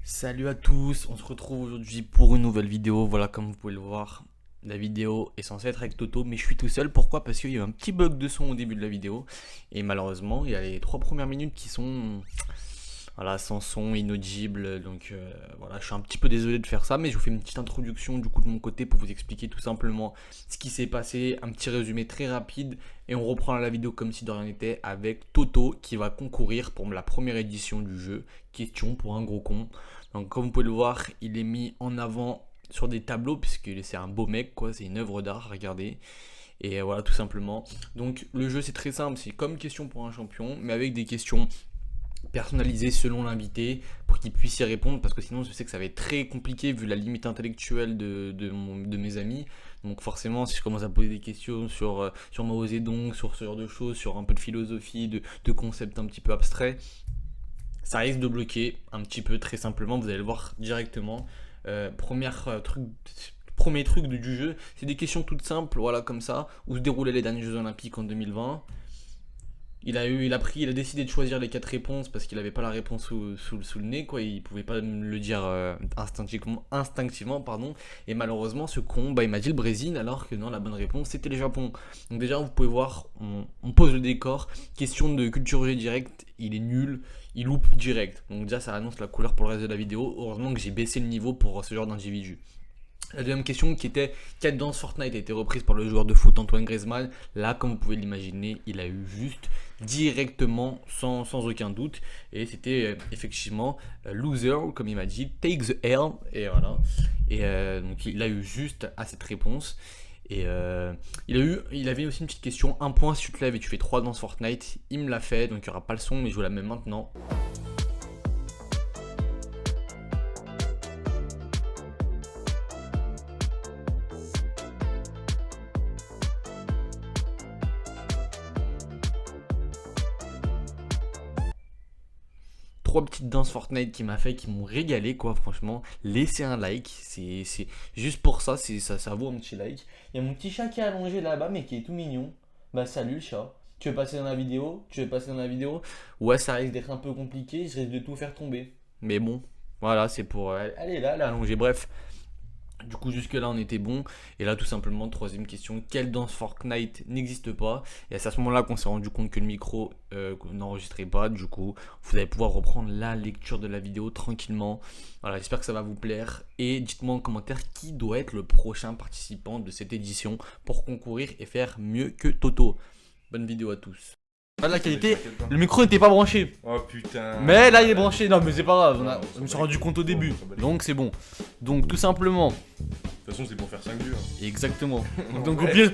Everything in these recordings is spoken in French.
Salut à tous, on se retrouve aujourd'hui pour une nouvelle vidéo. Voilà, comme vous pouvez le voir, la vidéo est censée être avec Toto, mais je suis tout seul. Pourquoi? Parce qu'il y a eu un petit bug de son au début de la vidéo. Et malheureusement, il y a les 3 premières minutes qui sont voilà, sans son, inaudibles. Donc voilà, je suis un petit peu désolé de faire ça, mais je vous fais une petite introduction du coup de mon côté pour vous expliquer tout simplement ce qui s'est passé. Un petit résumé très rapide. Et on reprend la vidéo comme si de rien n'était avec Toto qui va concourir pour la première édition du jeu. Question pour un gros con. Donc comme vous pouvez le voir, il est mis en avant sur des tableaux puisque c'est un beau mec quoi, c'est une œuvre d'art, regardez. Et voilà tout simplement. Donc le jeu c'est très simple, c'est comme question pour un champion mais avec des questions personnalisées selon l'invité pour qu'il puisse y répondre parce que sinon je sais que ça va être très compliqué vu la limite intellectuelle de mes amis. Donc forcément si je commence à poser des questions sur Mao Zedong, sur ce genre de choses, sur un peu de philosophie, de concepts un petit peu abstraits, ça risque de bloquer un petit peu très simplement, vous allez le voir directement. Premier truc du jeu, c'est des questions toutes simples, voilà comme ça, où se déroulaient les derniers Jeux Olympiques en 2020. Il a décidé de choisir les 4 réponses parce qu'il n'avait pas la réponse sous le nez, quoi. Il pouvait pas me le dire instinctivement, pardon. Et malheureusement, ce con, il m'a dit le Brésil, alors que non, la bonne réponse c'était le Japon. Donc déjà, vous pouvez voir, on pose le décor. Question de culture G direct, il est nul, il loupe direct. Donc déjà, ça annonce la couleur pour le reste de la vidéo. Heureusement que j'ai baissé le niveau pour ce genre d'individu. La deuxième question qui était quelle danse Fortnite a été reprise par le joueur de foot Antoine Griezmann. Là, comme vous pouvez l'imaginer, il a eu juste directement sans aucun doute. Et c'était effectivement loser, comme il m'a dit, take the L. Et voilà. Et donc il a eu juste à cette réponse. Et il avait aussi une petite question, un point si tu te lèves et tu fais 3 danses Fortnite. Il me l'a fait, donc il n'y aura pas le son, mais je vous la mets maintenant. Trois petites danses Fortnite qui m'ont régalé quoi, franchement. Laissez un like, c'est juste pour ça, ça vaut un petit like. Il y a mon petit chat qui est allongé là-bas mais qui est tout mignon. Bah salut le chat. Tu veux passer dans la vidéo? Ouais, ça risque d'être un peu compliqué, je risque de tout faire tomber. Mais bon, voilà, c'est pour elle est là, elle est allongée. Bref, du coup, jusque-là, on était bon. Et là, tout simplement, troisième question. Quelle danse Fortnite n'existe pas? Et c'est à ce moment-là qu'on s'est rendu compte que le micro n'enregistrait pas. Du coup, vous allez pouvoir reprendre la lecture de la vidéo tranquillement. Voilà, j'espère que ça va vous plaire. Et dites-moi en commentaire qui doit être le prochain participant de cette édition pour concourir et faire mieux que Toto. Bonne vidéo à tous. Pas de la qualité, le micro n'était pas branché. Oh putain. Mais là il est branché, non mais c'est pas grave, Non, je me suis rendu compte au début. ça va aller. Donc c'est bon. Donc tout simplement. De toute façon, c'est pour faire 5 vues. Hein. Exactement. Donc Ouais. au pire,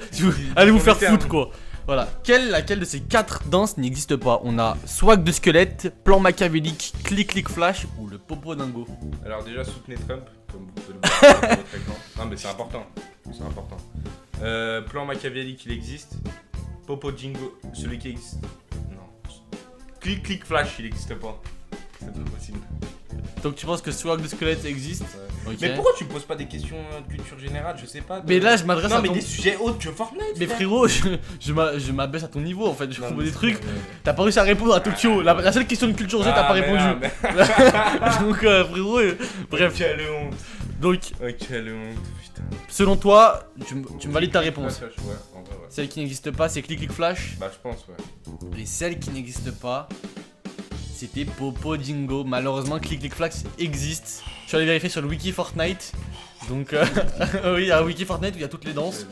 allez vous faire terme. foutre quoi. Voilà. Laquelle de ces 4 danses n'existe pas? On a swag de squelette, plan machiavélique, clic flash ou le popo dingo. Alors, déjà, soutenez Trump, comme vous pouvez le voir sur votre écran. Non, mais c'est important. C'est important. Plan machiavélique, il existe. Popo Jingo, celui qui existe. Non. Clic flash, il existe pas. C'est pas possible. Donc tu penses que swag de squelette existe? Ouais. Ok. Mais pourquoi tu me poses pas des questions de culture générale? Je sais pas. Mais là je m'adresse Non, à mais ton. des sujets hauts que Fortnite. Mais frère. frérot, je m'abaisse à ton niveau en fait. Je Non, propose mais des c'est trucs. pas vrai. T'as pas réussi à répondre à Tokyo. La seule question de culture G, t'as pas mais répondu. non, mais- Donc frérot, bref. Quelle honte. Donc Oh, quelle honte, putain. selon toi, tu me valides ta réponse. Ouais, en vrai, ouais. Celle qui n'existe pas, c'est clic flash. Bah, je pense, ouais. Et celle qui n'existe pas, c'était Popo Dingo. Malheureusement, clic flash existe. Je suis allé vérifier sur le wiki Fortnite. Donc, oui, il y a un wiki Fortnite où il y a toutes les danses.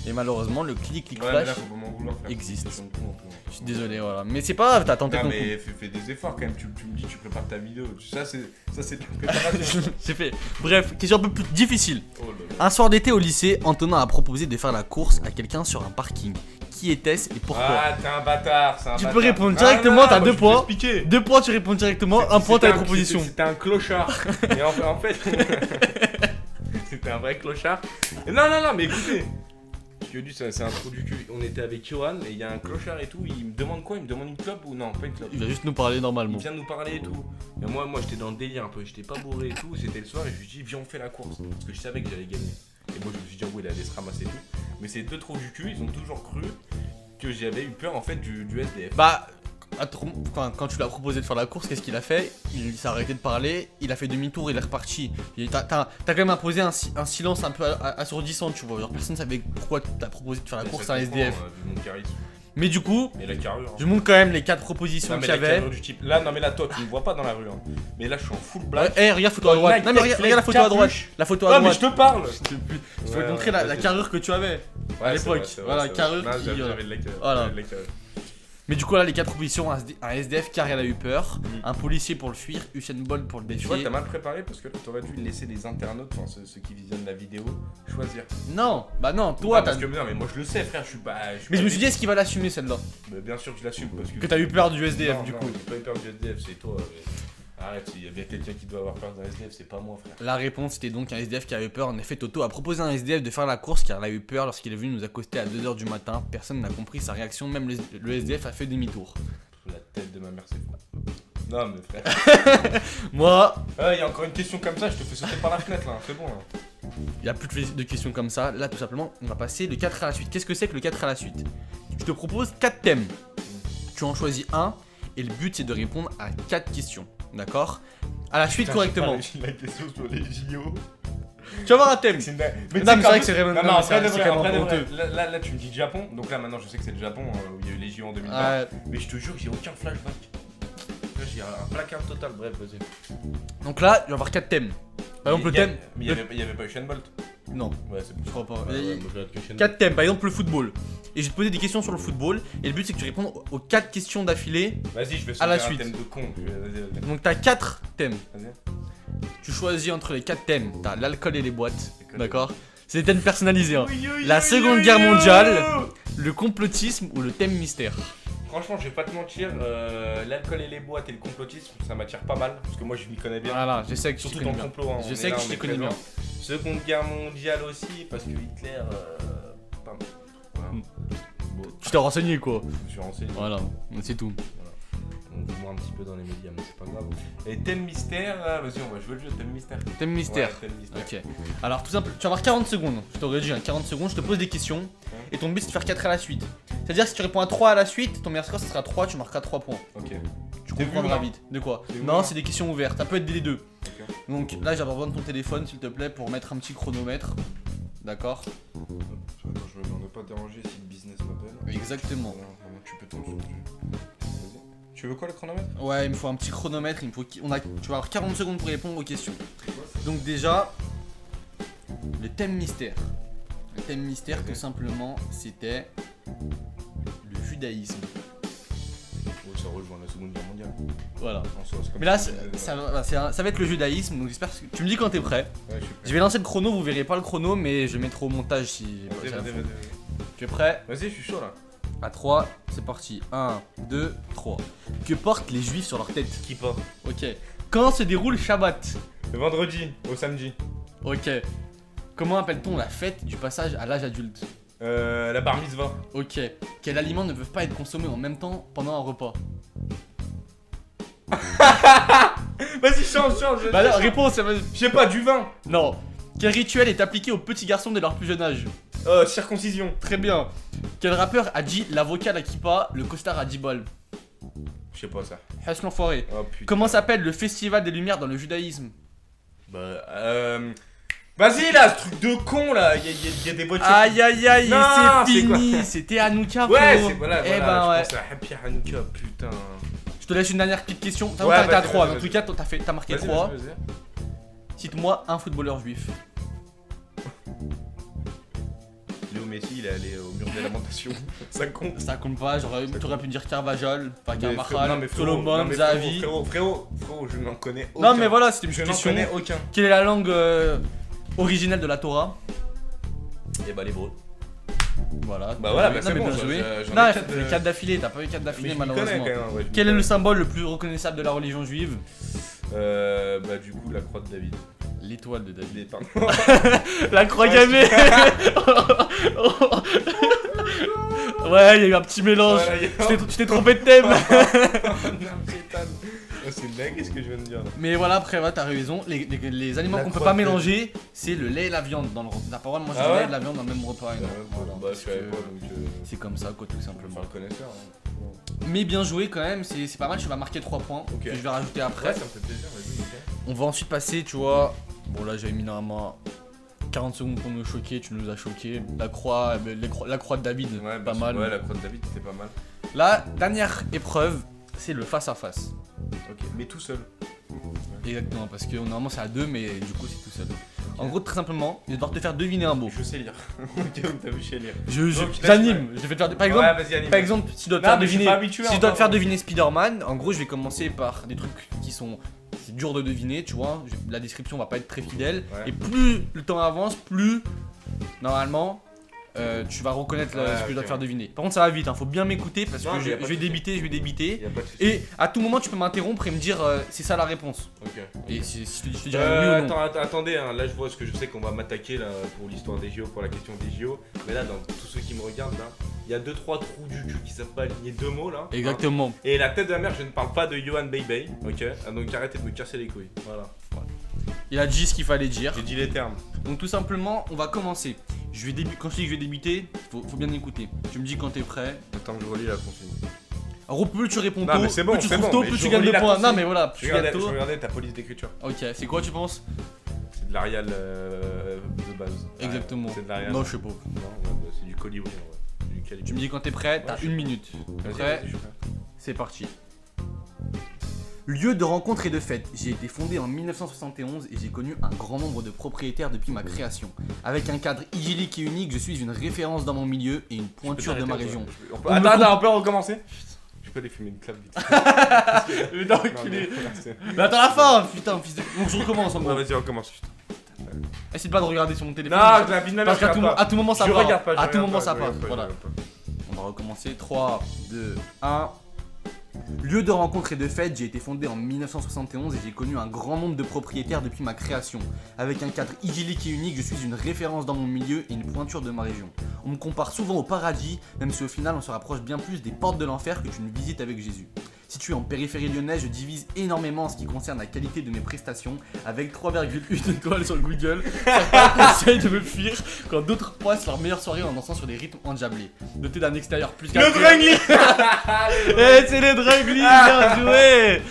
Et malheureusement, le clic Ouais, mais flash là, faut pas m'en vouloir, frère. existe. C'est con, con. Je suis désolé, voilà. Mais c'est pas grave, t'as tenté Non, ton mais fais des efforts quand même. Tu me dis, tu prépares ta vidéo. Ça, c'est de la préparation. coup. C'est fait. Bref, question un peu plus difficile. Oh là là. Un soir d'été au lycée, Antonin a proposé de faire la course à quelqu'un sur un parking. Qui était-ce et pourquoi? Ah, t'es un bâtard, c'est un Tu bâtard. peux répondre Non, directement, non, t'as moi, 2 je vais points. t'expliquer. 2 points, tu réponds directement. 1 point, t'as les propositions. C'était un clochard. Et en fait, c'était un vrai clochard. Et non, mais écoutez. Je dis, c'est un trou du cul. On était avec Johan et il y a un clochard et tout. Il me demande quoi? Il me demande une clope ou non? Pas une clope. Il va juste nous parler Il normalement. vient de nous parler et tout. Et moi j'étais dans le délire un peu. J'étais pas bourré et tout. C'était le soir et je lui dis, viens, on fait la course. Parce que je savais que j'allais gagner. Et moi je me suis dit, oh, il allait se ramasser et tout. Mais ces 2 trous du cul, ils ont toujours cru que j'avais eu peur en fait du SDF. Bah, quand tu lui as proposé de faire la course, qu'est-ce qu'il a fait? Il s'est arrêté de parler, il a fait demi-tour, il est reparti. T'as quand même imposé un silence un peu assourdissant, tu vois. Genre personne savait pourquoi t'as proposé de faire la course à un SDF. Vu mon charisme. Mais du coup, Et la carrure. je montre quand même les 4 propositions Non, mais qu'il y la avait. carrure du type. Là, non, mais là, toi, tu me vois pas dans la rue. Hein. Mais là, je suis en full black. Eh, regarde photo à droite. Non, mais regarde la photo à droite. La photo à Non, mais droite. je te parle. Je vais te montrer la carrure que tu avais à l'époque. Voilà, carrure qui. J'avais de la carrure. Voilà. j'avais de la carrure. Mais du coup là les 4 propositions, un SDF car il a eu peur, un policier pour le fuir, Usain Bolt pour le Tu vois, défier. t'as mal préparé parce que là, t'aurais dû laisser les internautes, enfin ceux qui visionnent la vidéo, choisir. Non, bah non, toi Parce t'as. que non, mais moi je le sais, frère, je suis pas. Mais je me suis dit est-ce qu'il va l'assumer celle-là? Mais bien sûr que je l'assume parce que. Que t'as eu peur du SDF Non, du non, coup. j'ai pas eu peur du SDF, c'est toi. Arrête, il y a bien quelqu'un qui doit avoir peur d'un SDF, c'est pas moi, frère. La réponse était donc un SDF qui a eu peur. En effet, Toto a proposé à un SDF de faire la course car il a eu peur lorsqu'il est venu nous accoster à 2h du matin. Personne n'a compris sa réaction, même le SDF a fait demi-tour. La tête de ma mère, c'est fou. Non, mais frère. Moi, Il y a encore une question comme ça, je te fais sauter par la fenêtre là, c'est bon là. il n'y a plus de questions comme ça. Là, tout simplement, on va passer le 4 à la suite. Qu'est-ce que c'est que le 4 à la suite? Je te propose 4 thèmes. Tu en choisis un et le but c'est de répondre à 4 questions. D'accord? À la suite correctement. J'ai pas réussi la question sur les JO. Tu vas avoir un thème. Mais Non, mais c'est vrai que c'est vraiment. Non, mais non, en c'est vrai, de vrai, vraiment en vrai, de honteux. vrai. Là, tu me dis Japon, donc là maintenant je sais que c'est le Japon où il y a eu les JO en 2020. Ouais. Mais je te jure, j'ai aucun flashback. Là, j'ai un placard total, bref, vas-y. Donc là, je vais avoir 4 thèmes. Par exemple, le thème. Mais il y avait pas Usain Bolt. Non, Ouais, c'est je crois pas. Ouais, moi, je regarde que Usain Bolt. 4 thèmes, par exemple le football. Et je vais te poser des questions sur le football. Et le but c'est que tu répondes aux 4 questions d'affilée. Vas-y, je vais à la sauter un suite. thème de con. Vas-y. Donc t'as 4 thèmes. Vas-y. Tu choisis entre les 4 thèmes. T'as l'alcool et les boîtes. L'alcool. D'accord? C'est des thèmes personnalisés. Hein. Oui, La Seconde Guerre mondiale, le complotisme ou le thème mystère. Franchement, je vais pas te mentir, l'alcool et les boîtes et le complotisme, ça m'attire pas mal. Parce que moi, je m'y connais bien. Voilà, je sais que tu Surtout t'y dans connais le bien. complot. Hein. Je On est sais là, que on tu t'y est connais bien. présent. Seconde Guerre mondiale aussi, parce que Hitler. Pardon. Voilà. Bon, Tu t'es renseigné quoi. je me suis renseigné. Voilà, c'est tout. On dit moi un petit peu dans les médias, mais c'est pas grave. Et thème mystère, vas-y, on va jouer le jeu, thème mystère. Thème mystère. Ouais, thème mystère. Ok. Alors tout simple, tu vas avoir 40 secondes. Je t'aurais dit, 40 secondes, je te pose des questions. Et ton but c'est de faire 4 à la suite. C'est-à-dire que si tu réponds à 3 à la suite, ton meilleur score ça sera 3, tu marqueras 3 points. Ok. Tu T'es comprendras vu, vite. De quoi? T'es vu, Non, là c'est des questions ouvertes. Ça peut être des deux. Ok. Donc là, j'ai besoin de ton téléphone s'il te plaît pour mettre un petit chronomètre. D'accord? Attends, je me demande pas déranger si le business m'appelle. Exactement. Voilà, tu peux t'en souvenir. Vas-y. Tu veux quoi le chronomètre? Ouais, il me faut un petit chronomètre. Il me faut tu vas avoir 40 secondes pour répondre aux questions. Donc déjà, le thème mystère. Le thème mystère, Ok. tout simplement, c'était le judaïsme. Oh, ça rejoint la Seconde Guerre mondiale. Voilà. En soi, c'est comme Mais là, si- ça va être le judaïsme. Donc j'espère que tu me dis quand t'es prêt. Ouais, je suis prêt. Je vais lancer le chrono. Vous verrez pas le chrono, mais je mettrai au montage si. Vas-y, si à la vas-y, fin. vas-y. Tu es prêt? Vas-y, je suis chaud là. À 3, c'est parti. 1, 2, 3. Que portent les juifs sur leur tête? Qui part? Ok. Quand se déroule Shabbat? Le vendredi au samedi. Ok. Comment appelle-t-on la fête du passage à l'âge adulte? La bar mitzvah. Ok. Quels aliments ne peuvent pas être consommés en même temps pendant un repas? Vas-y, change. Bah alors, réponse, Je sais pas, du vin. non. Quel rituel est appliqué aux petits garçons dès leur plus jeune âge? Circoncision. Très bien. Quel rappeur a dit l'avocat la kippa, le costard à 10 balles? Je sais pas ça. Hache l'enfoiré. Oh putain. Comment s'appelle le festival des lumières dans le judaïsme? Bah, vas-y là, ce truc de con là. Y a des voitures. Aïe aïe aïe, Non, c'est c'est fini. quoi? C'était Hanouka, Ouais, frérot. c'est voilà. Eh voilà, ben je ouais. pensais à Happy Hanouka, putain. Je te laisse une dernière petite question. T'as Ouais, arrêté à vas-y, 3. vas-y, Dans tous les vas-y. cas, t'as marqué Vas-y, 3. vas-y. Cite-moi un footballeur juif. Léo Messi, il est allé au mur des lamentations. Ça compte. Ça compte pas, t'aurais pu dire Carvajal, pas Mais frérot, Carvajal, non, mais frérot, Solomon, non, mais Zahavi. Frérot, je n'en connais aucun. Non mais voilà, c'était une Je petite n'en question. connais aucun. Quelle est la langue originelle de la Torah? Et bah l'hébreu. Voilà. Bah voilà, bien bah c'est joué. bon, bien joué. j'en ai Non, quatre, les 4 d'affilée, t'as pas eu 4 d'affilée Mais je m'y connais malheureusement. quand même. Ouais, je m'y Quel est le connais. symbole le plus reconnaissable de la religion juive? Bah du coup la croix de David. L'étoile de David. Pardon. La croix Ouais, gammée. Ouais, il y a eu un petit mélange. Voilà, y a- Tu t'es trompé de thème. Non, chétane. Oh, c'est une dingue, qu'est-ce que je viens de dire là. Mais voilà, après, ouais, t'as raison. Les aliments La qu'on peut croix pas de mélanger, c'est le lait et la viande dans le repas. T'as pas le droit de manger Ah du lait ouais et de la viande dans le même repas. et non. Voilà, Bah parce je savais que pas donc c'est comme ça, quoi, tout je vais me simplement. faire le connaisseur. Hein. Mais bien joué quand même, c'est pas mal, tu vas marquer 3 points Ok. que je vais rajouter après. Ouais, ça me fait plaisir, vas-y, nickel. On va ensuite passer, tu vois. Bon, là j'avais mis normalement 40 secondes pour nous choquer, tu nous as choqué. La croix de David, Ouais, pas bah, mal. Ouais, la croix de David, c'était pas mal. La dernière épreuve, c'est le face à face. Ok, mais tout seul. Exactement, parce que normalement c'est à 2, mais du coup c'est tout seul. En gros, très simplement, je vais devoir te faire deviner un mot. Je sais lire. Ok, t'as vu, je sais lire. Donc, J'anime, je vais te faire. Par exemple, Ouais, vas-y, anime. par exemple, si je dois te Non, faire mais je suis deviner, pas habitué si je dois te encore. faire deviner Spider-Man, en gros, je vais commencer par des trucs qui sont c'est dur de deviner, tu vois. La description va pas être très fidèle. Ouais. Et plus le temps avance, plus normalement tu vas reconnaître Ouais, ce que je dois ok. te faire deviner. Par contre, ça va vite, hein, faut bien m'écouter parce Non, que mais je y a pas de vais souci. débiter. Y'a pas de soucis. Et à tout moment, tu peux m'interrompre et me dire c'est ça la réponse. Ok. Et si je te dirai oui ou non. Attendez, hein, là je vois ce que je sais qu'on va m'attaquer là pour l'histoire des JO, pour la question des JO. Mais là, dans tous ceux qui me regardent là, il y a 2-3 trous du cul qui savent pas aligner 2 mots là. Exactement. Hein. Et la tête de la mère, je ne parle pas de Johan Beibei, ok. Ah, donc arrêtez de me casser les couilles. Voilà. Il a dit ce qu'il fallait dire. J'ai dit les termes. Donc tout simplement, on va commencer. Quand je dis que je vais débuter, faut bien écouter. Tu me dis quand t'es prêt. Attends que je relis la consigne. En gros, plus tu réponds Non, tôt, mais c'est bon, plus tu c'est trouves bon, tôt, mais plus je tu gagnes relis de la points. consigne. Non mais voilà, plus Je tu gagnes tôt. regardais ta police d'écriture. Ok, c'est quoi tu penses? C'est de l'Arial de base. Exactement. C'est de l'Arial. Non, je sais pas. Non, ouais, bah, c'est du colibri en vrai. C'est du calibre. Tu me dis quand t'es prêt, t'as Ouais, je une sais. minute. Vas-y, Prêt? vas-y, je suis prêt. C'est parti. Lieu de rencontre et de fête. J'ai été fondé en 1971 et j'ai connu un grand nombre de propriétaires depuis ma création. Avec un cadre idyllique et unique, je suis une référence dans mon milieu et une pointure de ma région. Attends, on peut recommencer? Je peux aller fumer une clope vite. Mais non, Non, enculé. non, c'est- Mais attends la fin, putain, fils de... Donc je recommence en Ouais, gros. vas-y, on commence. Essaye pas de regarder sur mon téléphone. Non, la vie de ma mère, Parce qu'à je regarde pas. tout moment ça Je part. regarde pas, je À tout regarde moment pas, ça je part. regarde pas, je Voilà. regarde pas. On va recommencer. 3, 2, 1. Lieu de rencontre et de fête, j'ai été fondé en 1971 et j'ai connu un grand nombre de propriétaires depuis ma création. Avec un cadre idyllique et unique, je suis une référence dans mon milieu et une pointure de ma région. On me compare souvent au paradis, même si au final on se rapproche bien plus des portes de l'enfer que d'une visite avec Jésus. Situé en périphérie lyonnaise, je divise énormément en ce qui concerne la qualité de mes prestations, avec 3,1 étoiles sur Google. Certains conseillent de me fuir, quand d'autres passent leur meilleure soirée en dansant sur des rythmes endiablés. Doté d'un extérieur plus Le Drangly. Eh, c'est les Drangly, bien joué.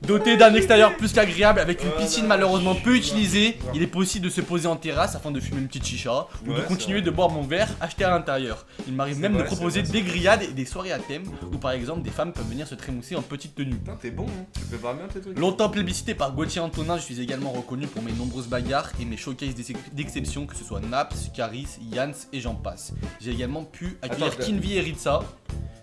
Doté d'un extérieur plus qu'agréable, avec une piscine malheureusement peu utilisée, il est possible de se poser en terrasse afin de fumer une petite chicha ou Ouais, de c'est continuer vrai. de boire mon verre acheté à l'intérieur. Il m'arrive C'est même vrai, de c'est proposer vrai, des grillades et des soirées à thème où par exemple des femmes peuvent venir se trémousser en petite tenue. Putain, t'es bon, hein. Tu prépares bien tes trucs. Longtemps plébiscité par Gauthier Antonin, je suis également reconnu pour mes nombreuses bagarres et mes showcases d'exception, que ce soit Naps, Caris, Yans et j'en passe. J'ai également pu accueillir Attends, Kinvi et Ritza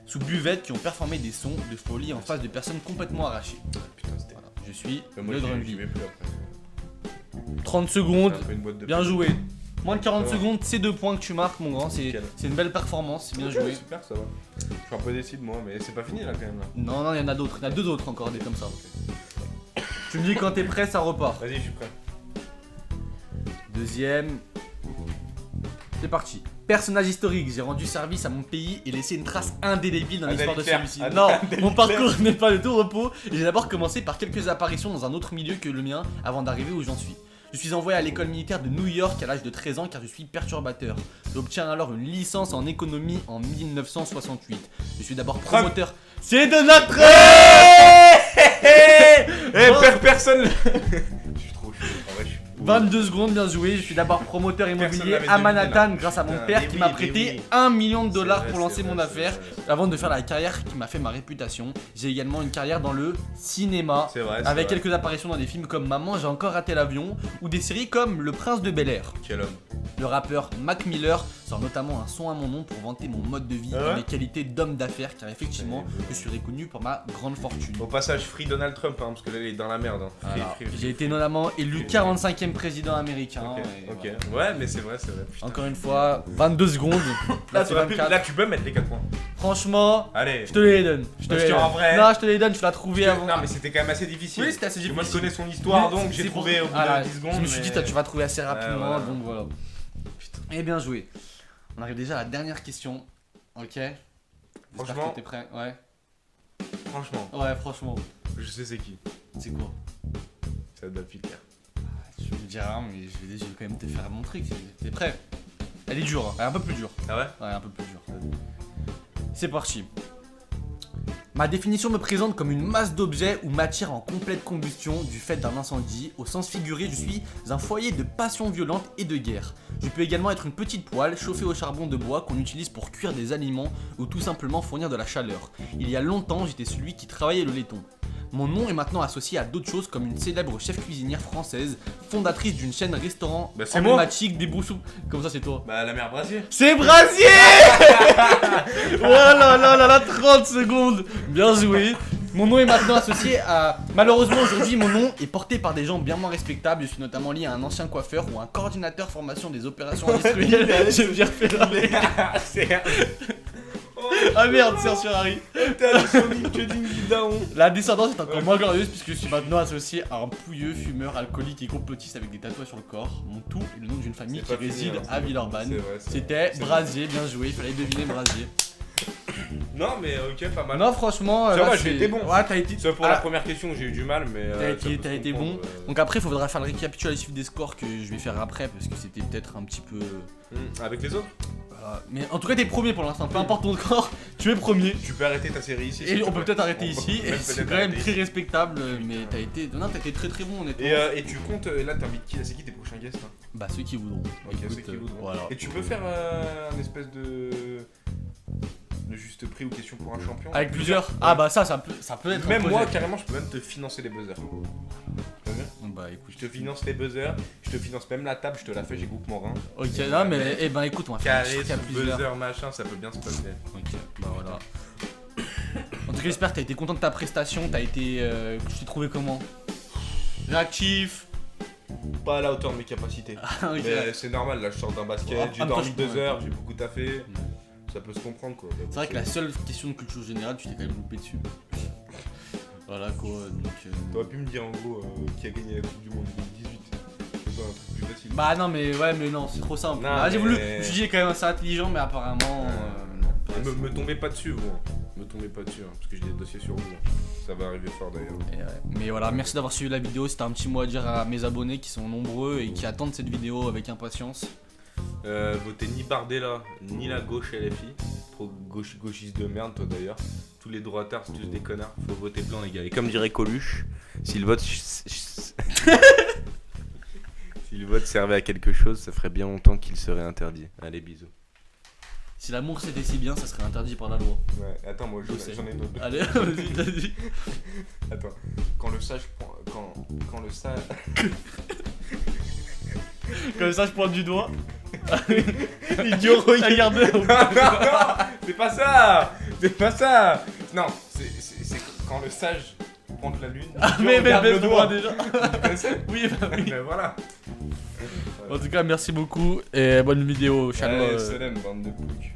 sous buvette qui ont performé des sons de folie en face de personnes complètement arrachées. Putain, c'était. Voilà, je suis Moi, le j'y Drumly. vais plus après. 30 secondes, C'est un peu une boîte de bien pute. joué. Moins de 40 Ça va. secondes, c'est 2 points que tu marques mon grand, c'est Nickel. une belle performance, bien Ok, joué. Super, ça va. Je suis un peu déçu de moi, mais c'est pas fini là quand même. Là. Non, non, il y en a d'autres, il y en a 2 autres encore des comme ça. Tu me dis quand t'es prêt, ça repart. Vas-y, je suis prêt. Deuxième. C'est parti. Personnage historique, j'ai rendu service à mon pays et laissé une trace indélébile dans Adolf l'histoire de Hitler. celui-ci. Adolf Non, Hitler. mon parcours n'est pas de tout repos et j'ai d'abord commencé par quelques apparitions dans un autre milieu que le mien avant d'arriver où j'en suis. Je suis envoyé à l'école militaire de New York à l'âge de 13 ans car je suis perturbateur. J'obtiens alors une licence en économie en 1968. Je suis d'abord promoteur. C'est de notre... Personne. Je suis trop chaud. En vrai, je suis. 22 secondes, bien joué. Je suis d'abord promoteur immobilier l'avait à deviné, Manhattan là. grâce à mon Putain, père mais qui oui, m'a mais prêté oui. 1 million de dollars C'est vrai, pour lancer c'est mon vrai, affaire c'est vrai. avant de faire la carrière qui m'a fait ma réputation. J'ai également une carrière dans le cinéma C'est vrai. avec c'est vrai. quelques apparitions dans des films comme Maman, j'ai encore raté l'avion ou des séries comme Le Prince de Bel-Air. Quel homme. Le rappeur Mac Miller sort notamment un son à mon nom pour vanter mon mode de vie Ah ouais et mes qualités d'homme d'affaires car effectivement C'est- je suis reconnu pour ma grande fortune. Au passage, free Donald Trump, hein, parce que là, il est dans la merde. Hein. Free, Voilà. free, free, J'ai été free. notamment élu 45e président américain. Ok, et ok. voilà. Ouais, mais c'est vrai, c'est vrai. Putain. Encore une fois, 22 secondes. Là, Là, c'est 24. là, tu peux mettre les 4 points. Franchement, Allez. je te les donne. Je te Parce les qu'en donne. vrai- Non, je te les donne, tu l'as trouvé avant. Non, mais c'était quand même assez difficile. Oui, c'était assez Parce que moi, je difficile. connais son histoire, Mais donc j'ai c'est trouvé pour- au bout Ah, de 10 secondes. Je me suis dit, toi, tu vas trouver assez rapidement, voilà. donc voilà. Putain. Et bien joué. On arrive déjà à la dernière question. Ok. J'espère Franchement- que t'es prêt. Ouais. Franchement, Ouais, franchement. je sais c'est qui. C'est quoi? C'est Adolf Hitler. Je me dirais, mais je vais quand même te faire mon truc. T'es prêt? Elle est dure, hein. Elle est un peu plus dure. Ah ouais? Ouais, un peu plus dure. C'est parti. Ma définition me présente comme une masse d'objets ou matière en complète combustion du fait d'un incendie. Au sens figuré, je suis un foyer de passion violente et de guerre. Je peux également être une petite poêle chauffée au charbon de bois qu'on utilise pour cuire des aliments ou tout simplement fournir de la chaleur. Il y a longtemps, j'étais celui qui travaillait le laiton. Mon nom est maintenant associé à d'autres choses comme une célèbre chef cuisinière française, fondatrice d'une chaîne restaurant c'est moi. emblématique des Boussous. Comme ça, c'est toi. Bah, la mère Brasier. C'est Brasier. Oh là là là là, 30 secondes. Bien joué. Mon nom est maintenant associé à... Malheureusement aujourd'hui mon nom est porté par des gens bien moins respectables. Je suis notamment lié à un ancien coiffeur ou un coordinateur formation des opérations industrielles. J'ai bien fait là. Ah merde, c'est sur Harry. T'es allé sur LinkedIn, daon. La descendance est encore moins glorieuse puisque je suis maintenant associé à un pouilleux, fumeur, alcoolique et complotiste avec des tatouages sur le corps. Mon tout est le nom d'une famille qui réside à Villeurbanne. C'était Brasier, bien joué, il fallait deviner Brasier. Non mais ok, pas mal. Non franchement, ça va, j'ai été bon. Ouais, t'as été... Sauf pour la première question, j'ai eu du mal, mais... T'as été bon. Donc après, il faudra faire le récapitulatif des scores que je vais faire après parce que c'était peut-être un petit peu... Avec les autres. Mais en tout cas, t'es premier pour l'instant, peu importe ton score, tu es premier. Tu peux arrêter ta série ici. Et on peut peut-être arrêter ici, c'est quand même très respectable, mais t'as été... Non, t'as été très très bon honnêtement. Et tu comptes, là t'invites qui? C'est qui tes prochains guests là? Bah ceux qui voudront. Ok, ceux qui voudront. Voilà. Et tu peux faire un espèce de juste prix ou question pour un champion? Avec plusieurs? Ah bah ça peut être même un moi projet. carrément je peux même te financer les buzzers. Bah écoute, je te finance les buzzers, je te finance même la table, je te la fais, j'ai Groupe Morin. Ok, non mais eh ben écoute, on va faire carré, un plusieurs. buzzer, machin, ça peut bien se passer. Ok, bah voilà. En tout cas j'espère que t'as été content de ta prestation, t'as été... je t'ai trouvé comment? Réactif? Pas à la hauteur de mes capacités. Okay. Mais c'est normal, là je sors d'un basket, j'ai dormi 2 heures, j'ai beaucoup taffé. Ça peut se comprendre quoi. C'est vrai que la seule question de culture générale, tu t'es quand même loupé dessus. Voilà quoi, donc... T'aurais pu me dire en gros qui a gagné la Coupe du Monde 2018. C'est pas un truc plus facile. Bah non mais ouais mais non, c'est trop simple. Non, j'ai voulu, je me suis dit quand même assez intelligent mais apparemment... non. Me tombez pas dessus vous. Me tombez pas dessus hein, parce que j'ai des dossiers sur vous. Ça va arriver fort d'ailleurs. Mais voilà, merci d'avoir suivi la vidéo. C'était un petit mot à dire à mes abonnés qui sont nombreux et qui attendent cette vidéo avec impatience. Votez ni Bardella, ni la gauche LFI. Trop gauchiste de merde, toi d'ailleurs. Tous les droitards, c'est tous des connards. Faut voter blanc, les gars. Et comme dirait Coluche, si le vote. Si le vote servait à quelque chose, ça ferait bien longtemps qu'il serait interdit. Allez, bisous. Si l'amour c'était si bien, ça serait interdit par la loi. Ouais, attends, moi j'en ai d'autres. Allez, vas-y. Attends, quand le sage prend. Quand le sage. Comme ça, je pointe du doigt. Idiot, regardez. C'est pas ça. C'est pas ça. Non, c'est quand le sage pointe la lune. Ah, mais le doigt déjà. Tu connaissais? Oui, bah oui. Mais voilà. En tout cas, merci beaucoup et bonne vidéo. Ciao. Salam, bande de poucs.